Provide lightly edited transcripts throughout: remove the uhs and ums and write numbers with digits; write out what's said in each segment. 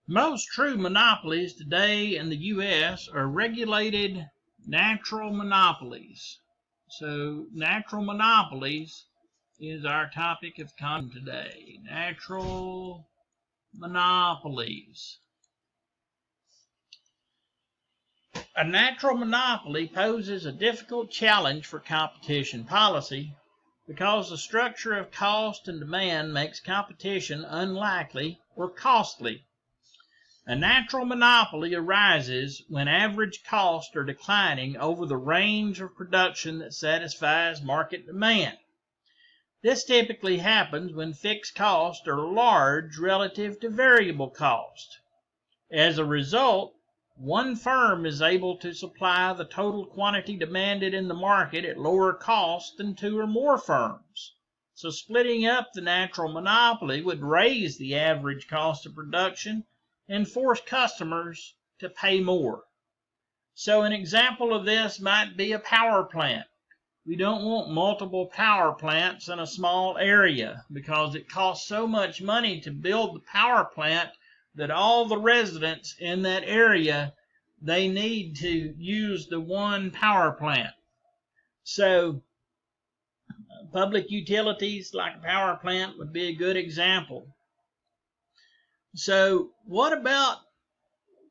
Most true monopolies today in the U.S. are regulated natural monopolies. So natural monopolies is our topic of content today. Natural monopolies. A natural monopoly poses a difficult challenge for competition policy because the structure of cost and demand makes competition unlikely or costly. A natural monopoly arises when average costs are declining over the range of production that satisfies market demand. This typically happens when fixed costs are large relative to variable cost. As a result, one firm is able to supply the total quantity demanded in the market at lower cost than two or more firms. So splitting up the natural monopoly would raise the average cost of production and force customers to pay more. So an example of this might be a power plant. We don't want multiple power plants in a small area because it costs so much money to build the power plant that all the residents in that area, they need to use the one power plant. So public utilities like a power plant would be a good example. So what about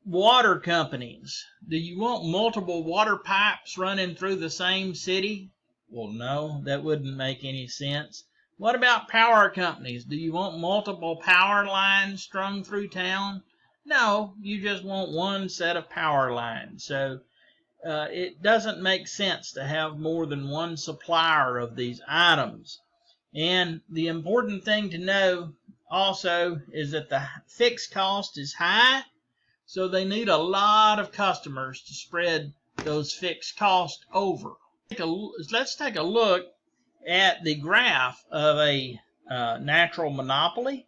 water companies? Do you want multiple water pipes running through the same city? Well, no, that wouldn't make any sense. What about power companies? Do you want multiple power lines strung through town? No, you just want one set of power lines. So it doesn't make sense to have more than one supplier of these items. And the important thing to know also is that the fixed cost is high, so they need a lot of customers to spread those fixed costs over. Let's take a look at the graph of a natural monopoly,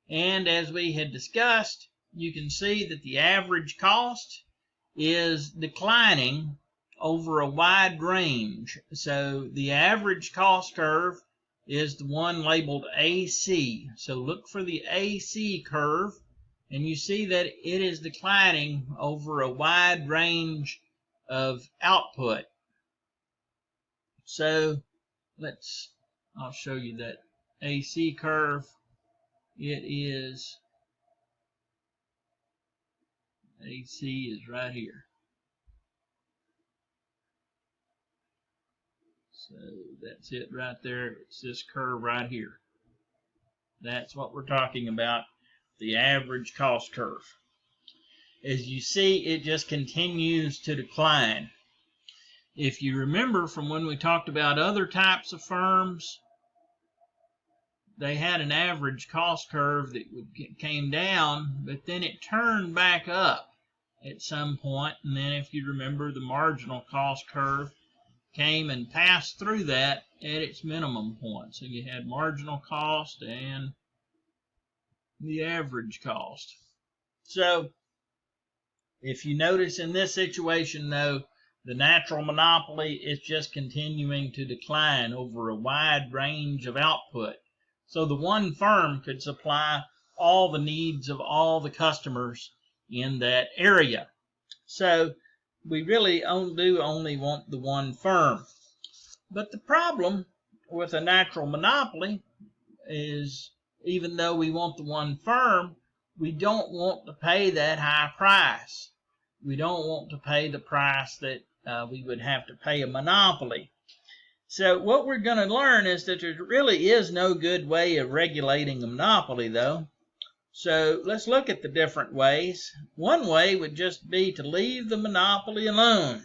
and as we had discussed, you can see that the average cost is declining over a wide range. So the average cost curve is the one labeled AC. So look for the AC curve, and you see that it is declining over a wide range of output. So I'll show you that AC curve. AC is right here. So that's it right there. It's this curve right here. That's what we're talking about, the average cost curve. As you see, it just continues to decline. If you remember from when we talked about other types of firms, they had an average cost curve that came down, but then it turned back up at some point, and then if you remember, the marginal cost curve came and passed through that at its minimum point. So you had marginal cost and the average cost. So if you notice in this situation, though, the natural monopoly is just continuing to decline over a wide range of output. So the one firm could supply all the needs of all the customers in that area. So we really do only want the one firm. But the problem with a natural monopoly is, even though we want the one firm, we don't want to pay that high price. We don't want to pay the price that we would have to pay a monopoly. So what we're going to learn is that there really is no good way of regulating a monopoly, though. So let's look at the different ways. One way would just be to leave the monopoly alone.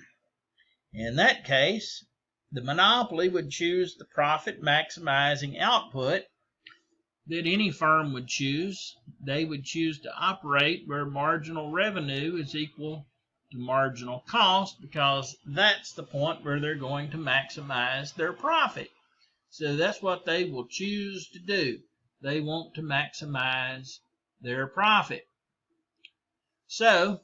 In that case, the monopoly would choose the profit maximizing output that any firm would choose. They would choose to operate where marginal revenue is equal to marginal cost, because that's the point where they're going to maximize their profit. So that's what they will choose to do. They want to maximize their profit. So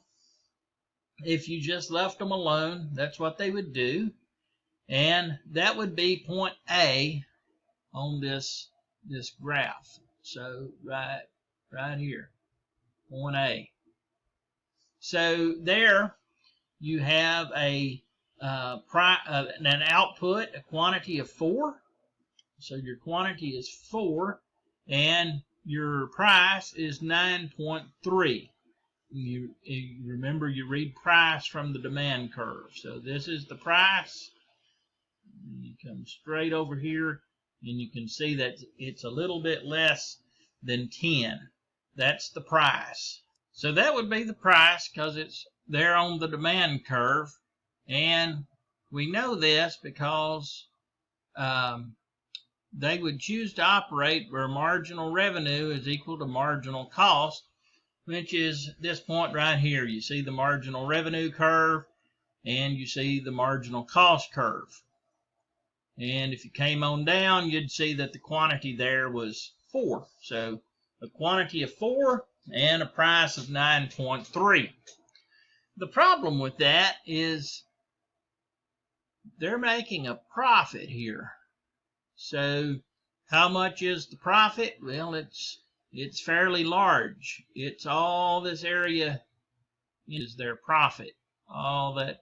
if you just left them alone, that's what they would do. And that would be point A on this graph. So right here, point A. So there you have an output, a quantity of 4. So your quantity is 4, and your price is 9.3. You remember, you read price from the demand curve. So this is the price. You come straight over here, and you can see that it's a little bit less than 10. That's the price. So that would be the price because it's there on the demand curve. And we know this because they would choose to operate where marginal revenue is equal to marginal cost, which is this point right here. You see the marginal revenue curve and you see the marginal cost curve. And if you came on down, you'd see that the quantity there was 4. So a quantity of 4 and a price of 9.3. The problem with that is they're making a profit here. So how much is the profit? Well, it's fairly large. It's all this area is their profit. All that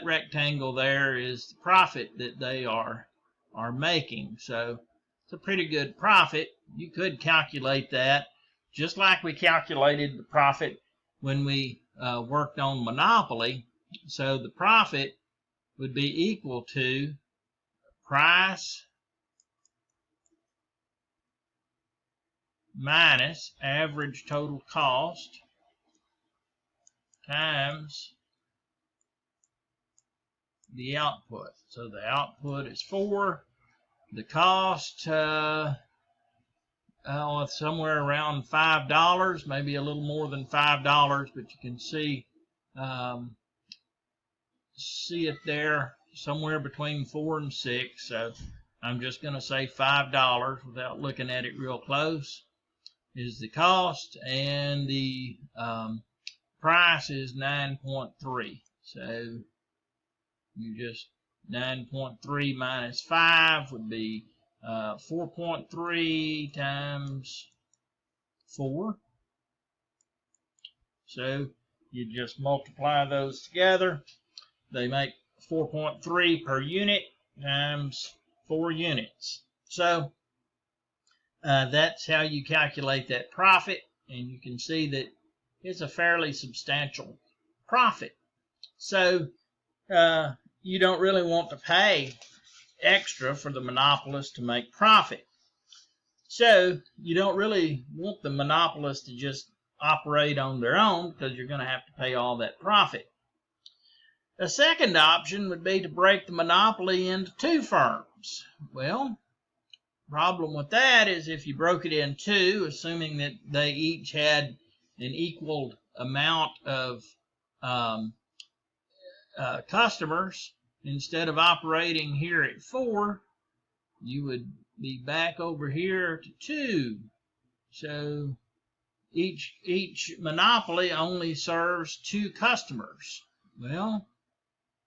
rectangle there is the profit that they are making. So it's a pretty good profit. You could calculate that just like we calculated the profit when we worked on Monopoly. So the profit would be equal to price minus average total cost times the output. So the output is 4. The cost, somewhere around $5, maybe a little more than $5, but you can see it there somewhere between 4 and 6. So I'm just going to say $5 without looking at it real close is the cost, and the price is 9.3. So you just 9.3 minus 5 would be 4.3 times 4. So you just multiply those together. They make 4.3 per unit times 4 units. So that's how you calculate that profit, and you can see that it's a fairly substantial profit. So you don't really want to pay extra for the monopolist to make profit. So you don't really want the monopolist to just operate on their own because you're going to have to pay all that profit. The second option would be to break the monopoly into 2 firms. Well, the problem with that is if you broke it in 2, assuming that they each had an equal amount of customers, instead of operating here at 4, you would be back over here to 2. So each monopoly only serves 2 customers. Well,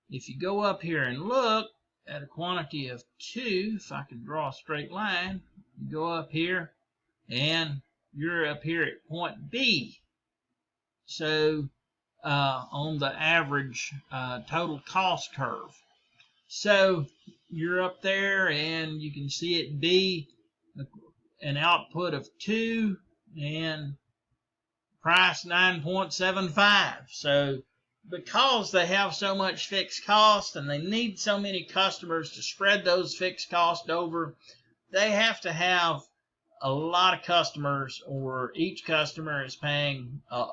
if you go up here and look at a quantity of 2, if I can draw a straight line, you go up here and you're up here at point B. So on the average total cost curve. So you're up there and you can see it B, an output of 2 and price 9.75. So because they have so much fixed cost and they need so many customers to spread those fixed costs over, they have to have a lot of customers, or each customer is paying a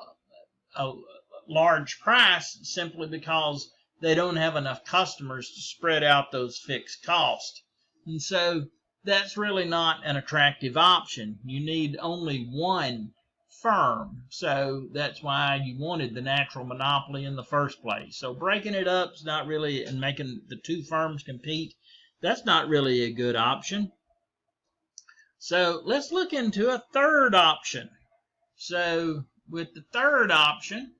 large price simply because they don't have enough customers to spread out those fixed costs. And so that's really not an attractive option. You need only one firm. So that's why you wanted the natural monopoly in the first place. So breaking it up is not really, and making the 2 firms compete, that's not really a good option. So let's look into a third option. So with the third option,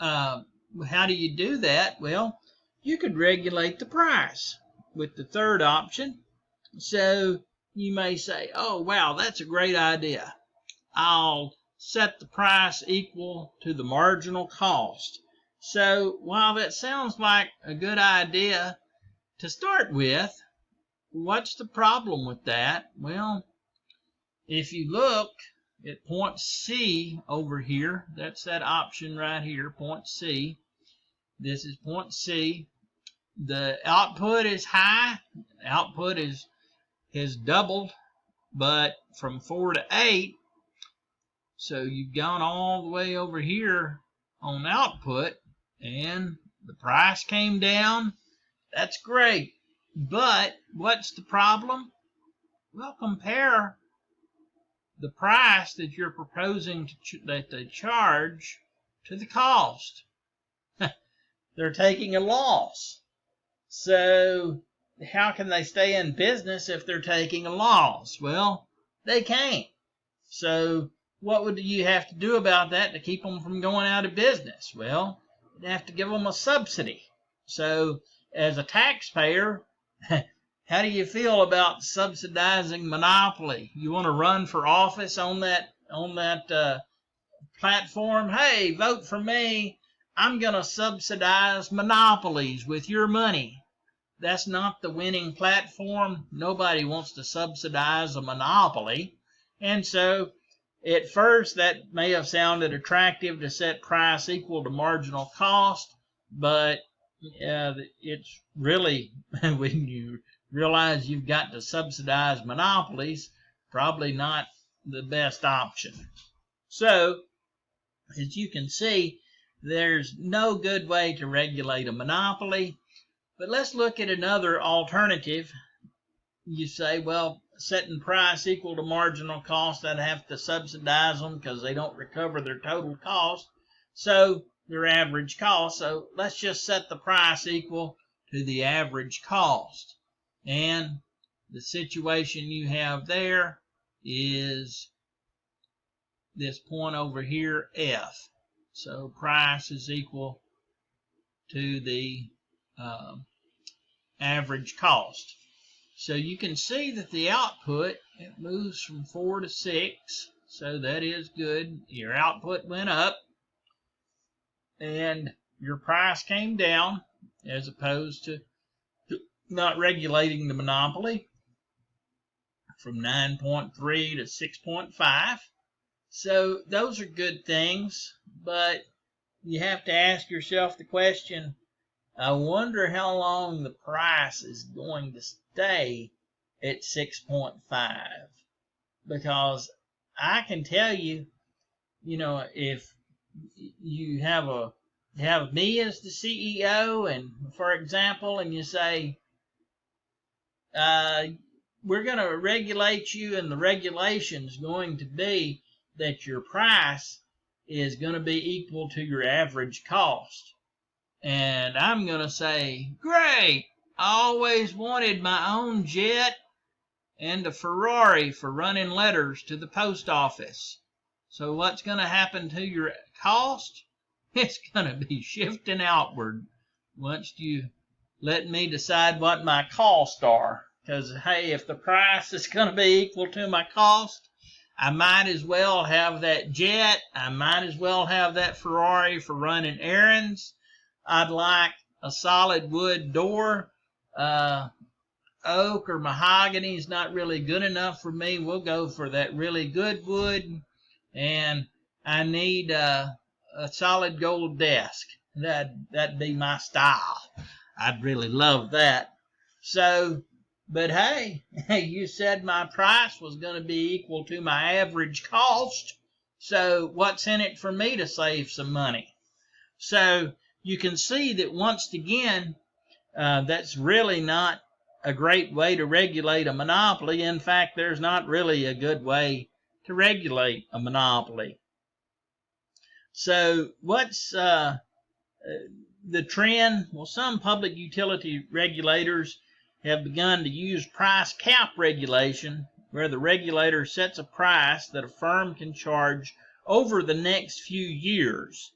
how do you do that? Well, you could regulate the price with the third option. So you may say, oh, wow, that's a great idea. I'll set the price equal to the marginal cost. So while that sounds like a good idea to start with, what's the problem with that? Well, if you look at point C over here, that's that option right here, point C. This is point C. The output is high. Output has doubled, but from 4 to 8. So you've gone all the way over here on output, and the price came down. That's great. But what's the problem? Well, compare the price that you're proposing that they charge to the cost. They're taking a loss. So how can they stay in business if they're taking a loss? Well, they can't. So what would you have to do about that to keep them from going out of business? Well, you'd have to give them a subsidy. So as a taxpayer, how do you feel about subsidizing monopoly? You want to run for office on that platform? Hey, vote for me. I'm going to subsidize monopolies with your money. That's not the winning platform. Nobody wants to subsidize a monopoly. And so at first that may have sounded attractive to set price equal to marginal cost, but it's really, when you realize you've got to subsidize monopolies, probably not the best option. So as you can see, there's no good way to regulate a monopoly. But let's look at another alternative. You say, well, setting price equal to marginal cost, I'd have to subsidize them because they don't recover their total cost, so their average cost. So let's just set the price equal to the average cost. And the situation you have there is this point over here, F. So price is equal to the average cost. So you can see that the output, it moves from 4 to 6. So that is good. Your output went up and your price came down, as opposed to not regulating the monopoly, from 9.3 to 6.5. So those are good things, but you have to ask yourself the question, I wonder how long the price is going to stay at 6.5. Because I can tell you, if you have me as the CEO, and for example, and you say, we're going to regulate you, and the regulation is going to be that your price is going to be equal to your average cost. And I'm going to say, great, I always wanted my own jet and a Ferrari for running letters to the post office. So what's going to happen to your cost? It's going to be shifting outward once you let me decide what my costs are. Because, hey, if the price is going to be equal to my cost, I might as well have that jet. I might as well have that Ferrari for running errands. I'd like a solid wood door. Oak or mahogany is not really good enough for me. We'll go for that really good wood. And I need a solid gold desk. That'd be my style. I'd really love that. So, but hey, you said my price was going to be equal to my average cost. So what's in it for me to save some money? So you can see that once again, that's really not a great way to regulate a monopoly. In fact, there's not really a good way to regulate a monopoly. So what's the trend? Well, some public utility regulators have begun to use price cap regulation, where the regulator sets a price that a firm can charge over the next few years.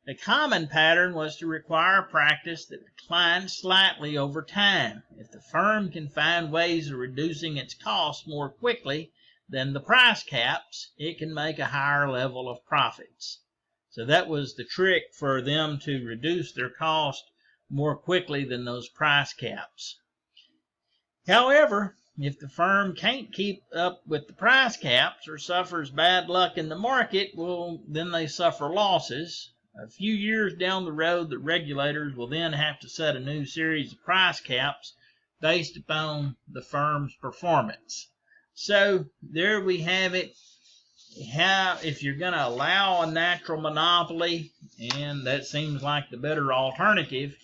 A common pattern was to require a practice that declined slightly over time. If the firm can find ways of reducing its costs more quickly than the price caps, it can make a higher level of profits. So that was the trick for them to reduce their cost more quickly than those price caps. However, if the firm can't keep up with the price caps or suffers bad luck in the market, well, then they suffer losses. A few years down the road, the regulators will then have to set a new series of price caps based upon the firm's performance. So there we have it. How, if you're going to allow a natural monopoly, and that seems like the better alternative,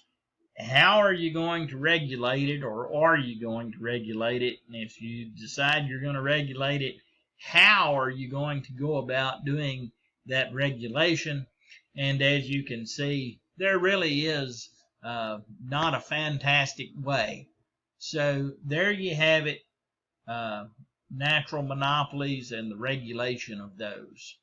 how are you going to regulate it, or are you going to regulate it? And if you decide you're going to regulate it, how are you going to go about doing that regulation? And as you can see, there really is not a fantastic way. So there you have it, natural monopolies and the regulation of those.